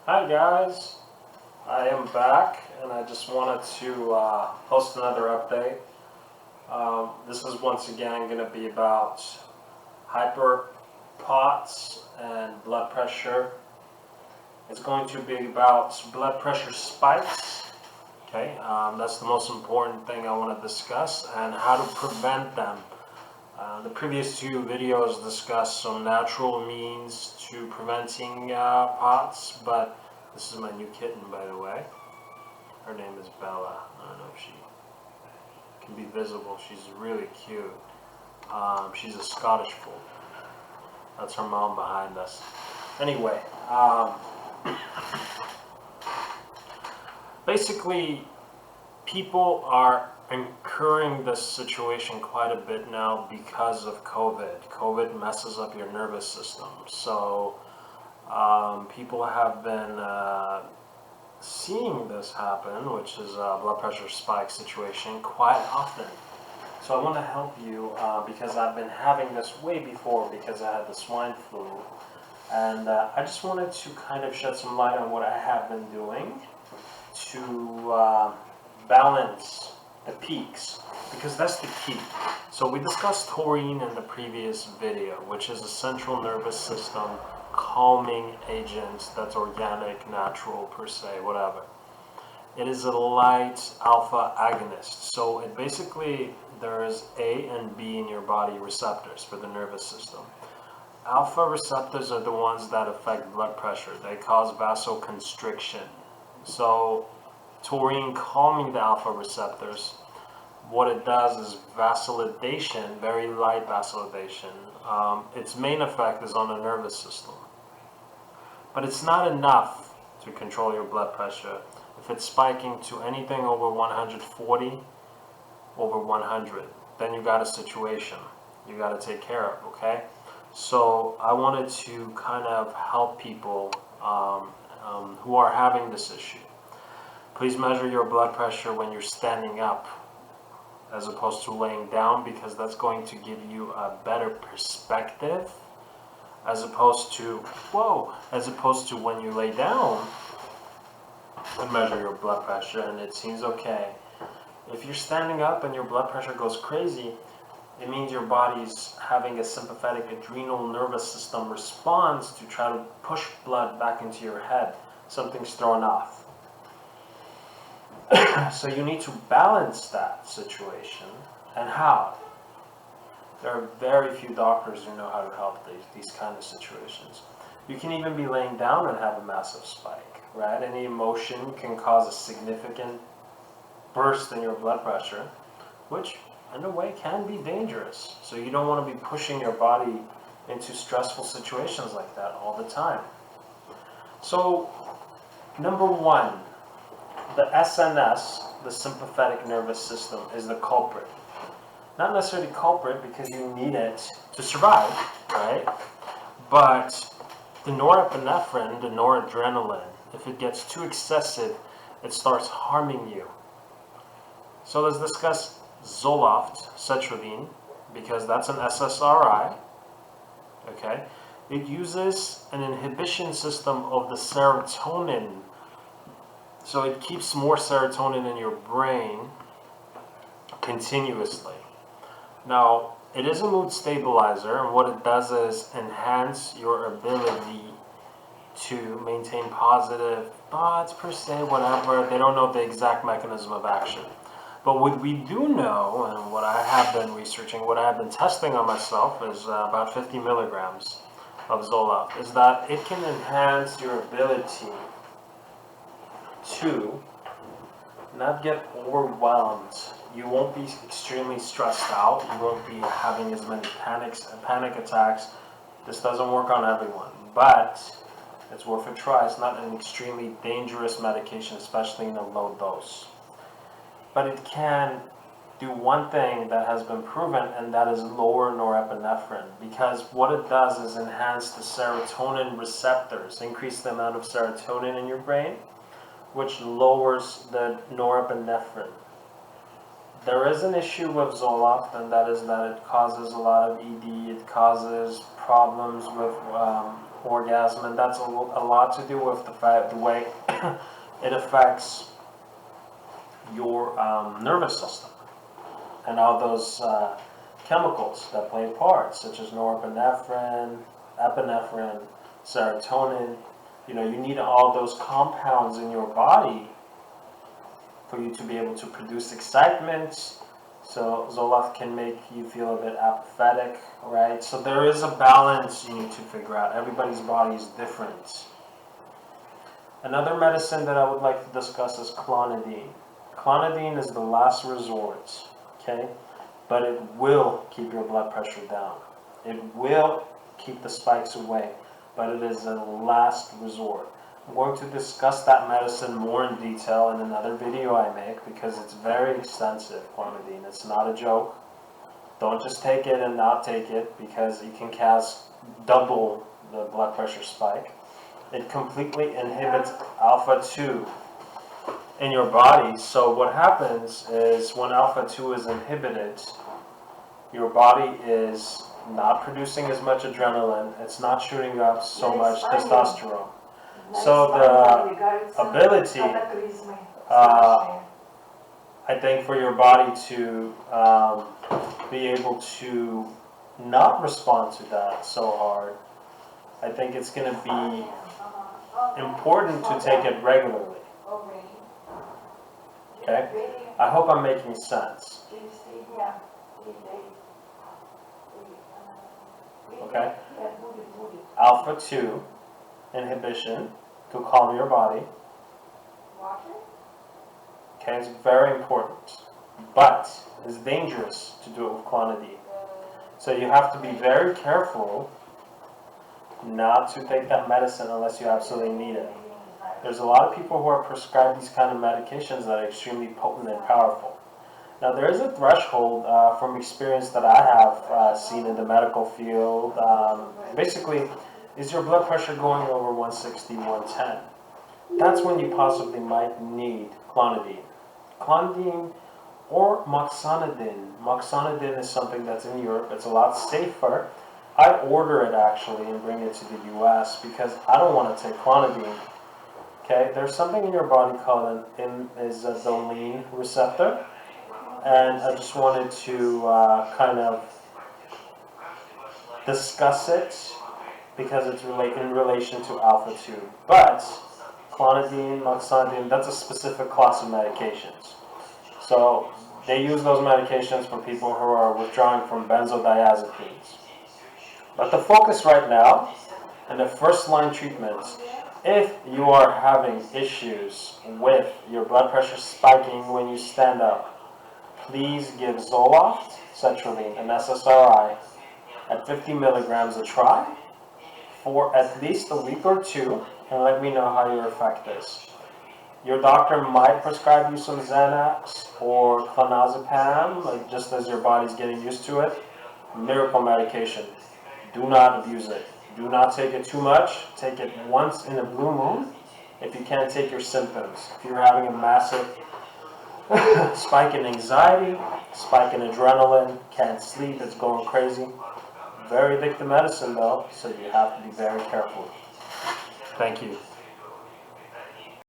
Hi guys, I am back and I just wanted to post another update. This is once again going to be about hyperpots and blood pressure. It's going to be about blood pressure spikes. Okay, that's the most important thing I want to discuss, and how to prevent them. The previous two videos discussed some natural means to preventing POTS, but this is my new kitten, by the way. Her name is Bella. I don't know if she can be visible. She's really cute. She's a Scottish fold. That's her mom behind us. Anyway, basically, people are incurring this situation quite a bit now because of COVID. COVID messes up your nervous system. So people have been seeing this happen, which is a blood pressure spike situation, quite often. So I want to help you because I've been having this way before because I had the swine flu. And I just wanted to kind of shed some light on what I have been doing to balance the peaks, because that's the key. So we discussed taurine in the previous video, which is a central nervous system calming agent that's organic, natural, per se, whatever. It is a light alpha agonist. So it basically, there's A and B in your body receptors for the nervous system. Alpha receptors are the ones that affect blood pressure. They cause vasoconstriction. So taurine calming the alpha receptors, what it does is vasodilation, very light vasodilation. Its main effect is on the nervous system. But it's not enough to control your blood pressure. If it's spiking to anything over 140, over 100, then you got a situation you got to take care of, okay? So I wanted to kind of help people who are having this issue. Please measure your blood pressure when you're standing up as opposed to laying down, because that's going to give you a better perspective as opposed to when you lay down and measure your blood pressure and it seems okay. If you're standing up and your blood pressure goes crazy, it means your body's having a sympathetic adrenal nervous system response to try to push blood back into your head. Something's thrown off. So you need to balance that situation. And how? There are very few doctors who know how to help these kind of situations. You can even be laying down and have a massive spike, right? Any emotion can cause a significant burst in your blood pressure, which in a way can be dangerous. So you don't want to be pushing your body into stressful situations like that all the time. So number one, the SNS, the sympathetic nervous system, is the culprit. Not necessarily culprit because you need it to survive, right? But the norepinephrine, the noradrenaline, if it gets too excessive, it starts harming you. So let's discuss Zoloft, sertraline, because that's an SSRI, okay? It uses an inhibition system of the serotonin. So it keeps more serotonin in your brain continuously. Now, it is a mood stabilizer, and what it does is enhance your ability to maintain positive thoughts, per se, whatever. They don't know the exact mechanism of action. But what we do know, and what I have been researching, what I have been testing on myself, is about 50 milligrams of Zoloft, is that it can enhance your ability to not get overwhelmed. You won't be extremely stressed out. You won't be having as many panic attacks. This doesn't work on everyone, but it's worth a try. It's not an extremely dangerous medication, especially in a low dose. But it can do one thing that has been proven, and that is lower norepinephrine, because what it does is enhance the serotonin receptors, increase the amount of serotonin in your brain, which lowers the norepinephrine. There is an issue with Zoloft, and that is that it causes a lot of ED. It causes problems with orgasm, and that's a lot to do with the way it affects your nervous system and all those chemicals that play a part, such as norepinephrine, epinephrine, serotonin. You need all those compounds in your body for you to be able to produce excitement. So Zoloft can make you feel a bit apathetic, right? So there is a balance you need to figure out. Everybody's body is different. Another medicine that I would like to discuss is clonidine. Clonidine is the last resort, okay? But it will keep your blood pressure down. It will keep the spikes away, but it is a last resort. I'm going to discuss that medicine more in detail in another video I make because it's very extensive, clonidine. It's not a joke. Don't just take it and not take it because it can cause double the blood pressure spike. It completely inhibits alpha-2 in your body. So what happens is when alpha-2 is inhibited, your body is not producing as much adrenaline. It's not shooting up so much testosterone. So the ability, I think, for your body to be able to not respond to that so hard, I think it's going to be important to take it regularly. Okay? I hope I'm making sense. Okay? Alpha-2 inhibition to calm your body. Okay, it's very important, but it's dangerous to do it with clonidine. So you have to be very careful not to take that medicine unless you absolutely need it. There's a lot of people who are prescribed these kind of medications that are extremely potent and powerful. Now there is a threshold from experience that I have seen in the medical field. Basically, is your blood pressure going over 160, 110? That's when you possibly might need clonidine. Clonidine or moxonidine. Moxonidine is something that's in Europe. It's a lot safer. I order it actually and bring it to the US because I don't want to take clonidine. Okay, there's something in your body called an insulin receptor, and I just wanted to kind of discuss it because it's in relation to alpha-2. But clonidine, moxonidine, that's a specific class of medications. So they use those medications for people who are withdrawing from benzodiazepines. But the focus right now, and the first line treatments, if you are having issues with your blood pressure spiking when you stand up, please give Zoloft, sertraline, and SSRI at 50 milligrams a try for at least a week or two, and let me know how your effect is. Your doctor might prescribe you some Xanax or clonazepam, just as your body's getting used to it. Miracle medication. Do not abuse it. Do not take it too much. Take it once in a blue moon if you can't take your symptoms. If you're having a massive spike in anxiety, spike in adrenaline, can't sleep, it's going crazy. Very addictive medicine though, so you have to be very careful. Thank you.